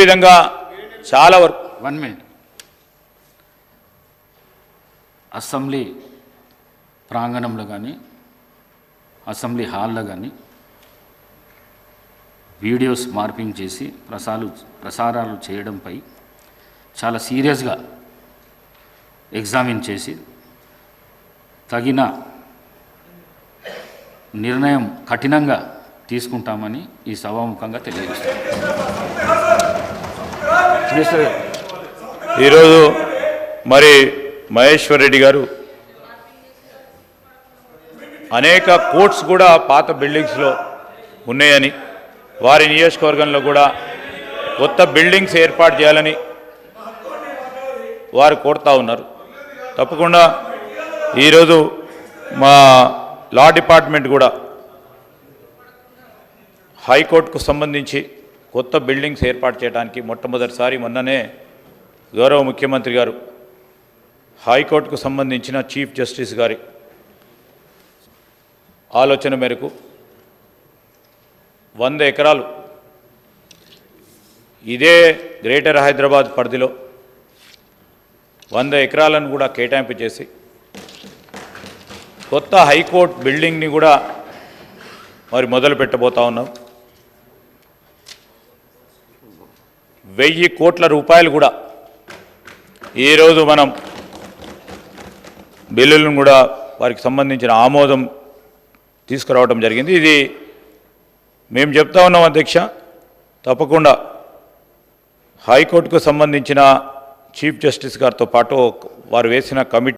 విధంగా చాలా వరకు 1 minute అసెంబ్లీ ప్రాంగణంలో కానీ అసెంబ్లీ హాల్లో కానీ వీడియోస్ మార్పింగ్ చేసి ప్రసారాలు చేయడంపై చాలా సీరియస్గా ఎగ్జామిన్ చేసి తగిన నిర్ణయం కఠినంగా తీసుకుంటామని ఈ సభాముఖంగా తెలియజేస్తాం. ఈరోజు మరి మహేశ్వర్ రెడ్డి గారు అనేక కోర్ట్స్ కూడా పాత బిల్డింగ్స్లో ఉన్నాయని, వారి నియోజకవర్గంలో కూడా కొత్త బిల్డింగ్స్ ఏర్పాటు చేయాలని వారు కోరుతూ ఉన్నారు. తప్పకుండా ఈరోజు మా లా డిపార్ట్మెంట్ కూడా హైకోర్టుకు సంబంధించి కొత్త బిల్డింగ్స్ ఏర్పాటు చేయడానికి మొట్టమొదటిసారి మొన్ననే గౌరవ ముఖ్యమంత్రి గారు హైకోర్టుకు సంబంధించిన చీఫ్ జస్టిస్ గారి ఆలోచన మేరకు 100 ఎకరాలు ఇదే గ్రేటర్ హైదరాబాద్ పరిధిలో 100 ఎకరాలను కూడా కేటాయింపు చేసి కొత్త హైకోర్టు బిల్డింగ్ని కూడా మరి మొదలు పెట్టబోతా ఉన్నాం. 1000 కోట్ల రూపాయలు కూడా ఈరోజు మనం బిల్లులను కూడా వారికి సంబంధించిన ఆమోదం తీసుకురావడం జరిగింది. ఇది మేము చెప్తా ఉన్నాం అధ్యక్ష, తప్పకుండా హైకోర్టుకు సంబంధించిన చీఫ్ జస్టిస్ గారితో పాటు వారు వేసిన కమిటీ